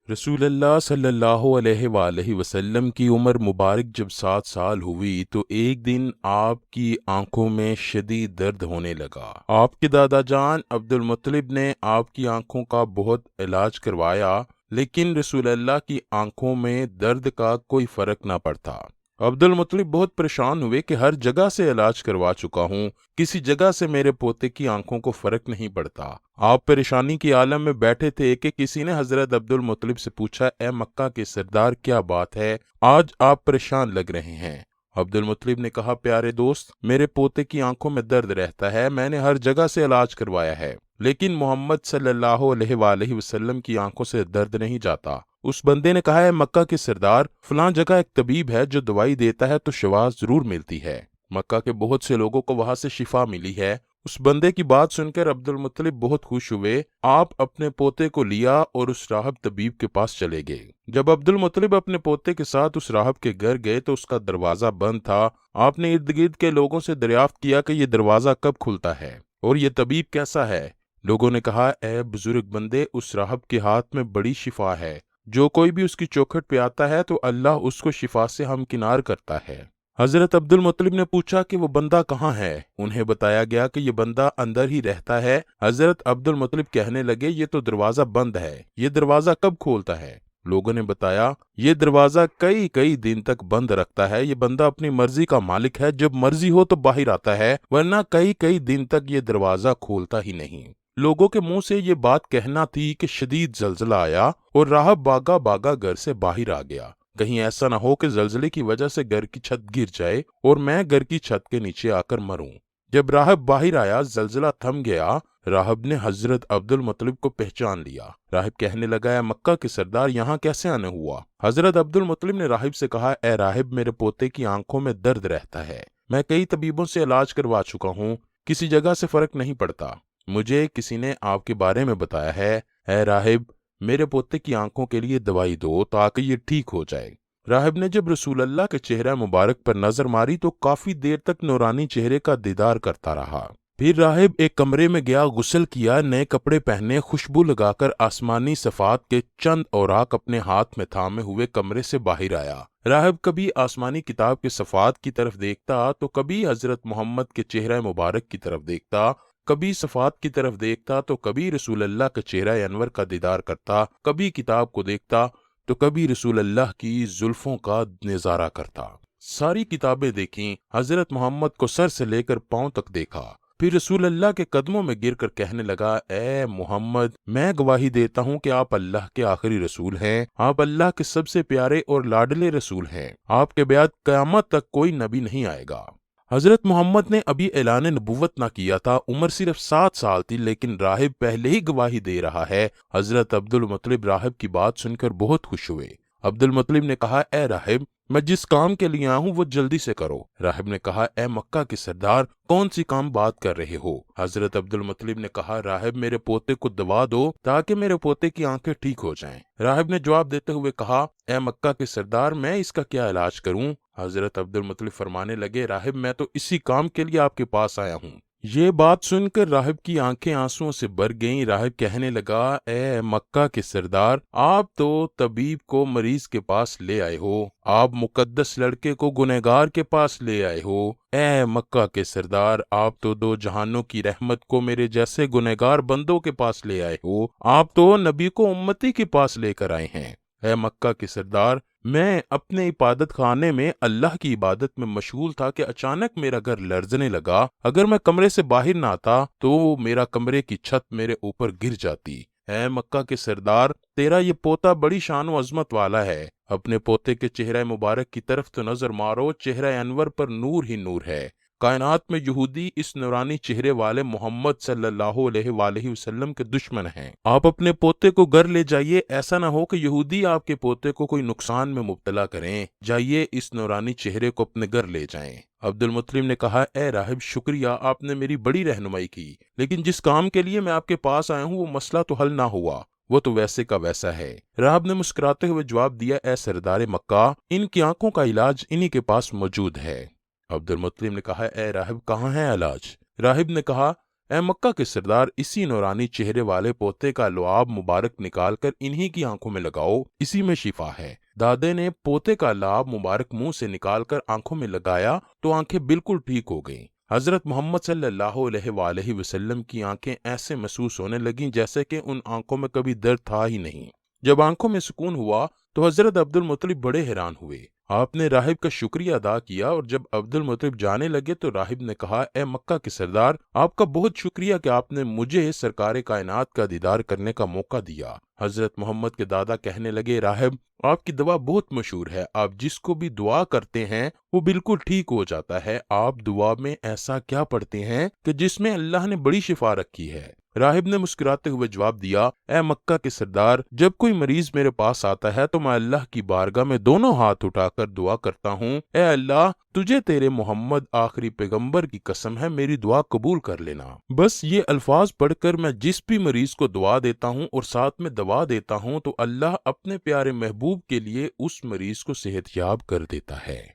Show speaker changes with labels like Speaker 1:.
Speaker 1: رسول اللہ صلی اللہ علیہ وآلہ وسلم کی عمر مبارک جب 7 سال ہوئی تو ایک دن آپ کی آنکھوں میں شدید درد ہونے لگا۔ آپ کے دادا جان عبد المطلب نے آپ کی آنکھوں کا بہت علاج کروایا، لیکن رسول اللہ کی آنکھوں میں درد کا کوئی فرق نہ پڑتا۔ عبد المطلب بہت پریشان ہوئے کہ ہر جگہ سے علاج کروا چکا ہوں، کسی جگہ سے میرے پوتے کی آنکھوں کو فرق نہیں پڑتا۔ آپ پریشانی کی عالم میں بیٹھے تھے کہ کسی نے حضرت عبد المطلب سے پوچھا، اے مکہ کے سردار، کیا بات ہے؟ آج آپ پریشان لگ رہے ہیں۔ عبد المطلب نے کہا، پیارے دوست، میرے پوتے کی آنکھوں میں درد رہتا ہے، میں نے ہر جگہ سے علاج کروایا ہے، لیکن محمد صلی اللہ علیہ وآلہ وسلم کی آنکھوں سے درد نہیں جاتا۔ اس بندے نے کہا، اے مکہ کے سردار، فلاں جگہ ایک طبیب ہے جو دوائی دیتا ہے تو شفا ضرور ملتی ہے۔ مکہ کے بہت سے لوگوں کو وہاں سے شفا ملی ہے۔ اس بندے کی بات سن کر عبد المطلب بہت خوش ہوئے۔ آپ اپنے پوتے کو لیا اور اس راہب طبیب کے پاس چلے گئے۔ جب عبد المطلب اپنے پوتے کے ساتھ اس راہب کے گھر گئے تو اس کا دروازہ بند تھا۔ آپ نے ارد گرد کے لوگوں سے دریافت کیا کہ یہ دروازہ کب کھلتا ہے اور یہ طبیب کیسا ہے؟ لوگوں نے کہا، اے بزرگ بندے، اس راہب کے ہاتھ میں بڑی شفا ہے، جو کوئی بھی اس کی چوکھٹ پہ آتا ہے تو اللہ اس کو شفا سے ہمکنار کرتا ہے۔ حضرت عبد المطلب نے پوچھا کہ وہ بندہ کہاں ہے؟ انہیں بتایا گیا کہ یہ بندہ اندر ہی رہتا ہے۔ حضرت عبد المطلب کہنے لگے، یہ تو دروازہ بند ہے، یہ دروازہ کب کھولتا ہے؟ لوگوں نے بتایا، یہ دروازہ کئی دن تک بند رکھتا ہے، یہ بندہ اپنی مرضی کا مالک ہے، جب مرضی ہو تو باہر آتا ہے، ورنہ کئی دن تک یہ دروازہ کھولتا ہی نہیں۔ لوگوں کے منہ سے یہ بات کہنا تھی کہ شدید زلزلہ آیا اور راہب باغا گھر سے باہر آ گیا۔ کہیں ایسا نہ ہو کہ زلزلے کی وجہ سے گھر کی چھت گر جائے اور میں گھر کی چھت کے نیچے آ کر مروں۔ جب راہب باہر آیا، زلزلہ تھم گیا۔ راہب نے حضرت عبد المطلب کو پہچان لیا۔ راہب کہنے لگا، اے مکہ کے سردار، یہاں کیسے آنے ہوا؟ حضرت عبد المطلب نے راہب سے کہا، اے راہب، میرے پوتے کی آنکھوں میں درد رہتا ہے، میں کئی طبیبوں سے علاج کروا چکا ہوں، کسی جگہ سے فرق نہیں پڑتا، مجھے کسی نے آپ کے بارے میں بتایا ہے، اے راہب، میرے پوتے کی آنکھوں کے لیے دوائی دو تاکہ یہ ٹھیک ہو جائے۔ راہب نے جب رسول اللہ کے چہرہ مبارک پر نظر ماری تو کافی دیر تک نورانی چہرے کا دیدار کرتا رہا۔ پھر راہب ایک کمرے میں گیا، غسل کیا، نئے کپڑے پہنے، خوشبو لگا کر آسمانی صفات کے چند اوراق اپنے ہاتھ میں تھامے ہوئے کمرے سے باہر آیا۔ راہب کبھی آسمانی کتاب کے صفات کی طرف دیکھتا تو کبھی حضرت محمد کے چہرہ مبارک کی طرف دیکھتا، کبھی صفات کی طرف دیکھتا تو کبھی رسول اللہ کے چہرہ انور کا دیدار کرتا، کبھی کتاب کو دیکھتا تو کبھی رسول اللہ کی زلفوں کا نظارہ کرتا۔ ساری کتابیں دیکھیں، حضرت محمد کو سر سے لے کر پاؤں تک دیکھا، پھر رسول اللہ کے قدموں میں گر کر کہنے لگا، اے محمد، میں گواہی دیتا ہوں کہ آپ اللہ کے آخری رسول ہیں، آپ اللہ کے سب سے پیارے اور لاڈلے رسول ہیں، آپ کے بعد قیامت تک کوئی نبی نہیں آئے گا۔ حضرت محمد نے ابھی اعلان نبوت نہ کیا تھا، عمر صرف 7 سال تھی، لیکن راہب پہلے ہی گواہی دے رہا ہے۔ حضرت عبد المطلب راہب کی بات سن کر بہت خوش ہوئے۔ عبد المطلب نے کہا، اے راہب، میں جس کام کے لیے آیا ہوں وہ جلدی سے کرو۔ راہب نے کہا، اے مکہ کے سردار، کون سی کام بات کر رہے ہو؟ حضرت عبد المطلب نے کہا، راہب، میرے پوتے کو دوا دو تاکہ میرے پوتے کی آنکھیں ٹھیک ہو جائیں۔ راہب نے جواب دیتے ہوئے کہا، اے مکہ کے سردار، میں اس کا کیا علاج کروں؟ حضرت عبد المطلب فرمانے لگے، راہب، میں تو اسی کام کے لیے آپ کے پاس آیا ہوں۔ یہ بات سن کر راہب کی آنکھیں آنسوؤں سے بھر گئیں۔ راہب کہنے لگا، اے مکہ کے سردار، آپ تو طبیب کو مریض کے پاس لے آئے ہو، آپ مقدس لڑکے کو گنہگار کے پاس لے آئے ہو۔ اے مکہ کے سردار، آپ تو دو جہانوں کی رحمت کو میرے جیسے گنہگار بندوں کے پاس لے آئے ہو، آپ تو نبی کو امتی کے پاس لے کر آئے ہیں۔ اے مکہ کے سردار، میں اپنے عبادت خانے میں اللہ کی عبادت میں مشغول تھا کہ اچانک میرا گھر لرزنے لگا، اگر میں کمرے سے باہر نہ آتا تو میرا کمرے کی چھت میرے اوپر گر جاتی۔ اے مکہ کے سردار، تیرا یہ پوتا بڑی شان و عظمت والا ہے، اپنے پوتے کے چہرہ مبارک کی طرف تو نظر مارو، چہرہ انور پر نور ہی نور ہے۔ کائنات میں یہودی اس نورانی چہرے والے محمد صلی اللہ علیہ وآلہ وسلم کے دشمن ہیں، آپ اپنے پوتے کو گھر لے جائیے، ایسا نہ ہو کہ یہودی آپ کے پوتے کو کوئی نقصان میں مبتلا کریں، جائیے اس نورانی چہرے کو اپنے گھر لے جائیں۔ عبد المطلب نے کہا، اے راہب، شکریہ، آپ نے میری بڑی رہنمائی کی، لیکن جس کام کے لیے میں آپ کے پاس آیا ہوں وہ مسئلہ تو حل نہ ہوا، وہ تو ویسے کا ویسا ہے۔ راہب نے مسکراتے ہوئے جواب دیا، اے سردار مکہ، ان کی آنکھوں کا علاج انہی کے پاس موجود ہے۔ عبد المطلب نے کہا، اے راہب، کہاں ہے علاج؟ راہب نے کہا، اے مکہ کے سردار، اسی نورانی چہرے والے پوتے کا لعاب مبارک نکال کر انہی کی آنکھوں میں لگاؤ، اسی میں شفا ہے۔ دادے نے پوتے کا لعاب مبارک منہ سے نکال کر آنکھوں میں لگایا تو آنکھیں بالکل ٹھیک ہو گئیں۔ حضرت محمد صلی اللہ علیہ وآلہ وسلم کی آنکھیں ایسے محسوس ہونے لگیں جیسے کہ ان آنکھوں میں کبھی درد تھا ہی نہیں۔ جب آنکھوں میں سکون ہوا تو حضرت عبد المطلب بڑے حیران ہوئے۔ آپ نے راہب کا شکریہ ادا کیا اور جب عبد المطلب جانے لگے تو راہب نے کہا، اے مکہ کے سردار، آپ کا بہت شکریہ کہ آپ نے مجھے سرکار کائنات کا دیدار کرنے کا موقع دیا۔ حضرت محمد کے دادا کہنے لگے، راہب، آپ کی دعا بہت مشہور ہے، آپ جس کو بھی دعا کرتے ہیں وہ بالکل ٹھیک ہو جاتا ہے۔ آپ دعا میں ایسا کیا پڑھتے ہیں کہ جس میں اللہ نے بڑی شفا رکھی ہے؟ راہب نے مسکراتے ہوئے جواب دیا، اے مکہ کے سردار، جب کوئی مریض میرے پاس آتا ہے تو میں اللہ کی بارگاہ میں دونوں ہاتھ اٹھا کر دعا کرتا ہوں، اے اللہ، تجھے تیرے محمد آخری پیغمبر کی قسم ہے، میری دعا قبول کر لینا۔ بس یہ الفاظ پڑھ کر میں جس بھی مریض کو دعا دیتا ہوں اور ساتھ میں دوا دیتا ہوں تو اللہ اپنے پیارے محبوب کے لیے اس مریض کو صحت یاب کر دیتا ہے۔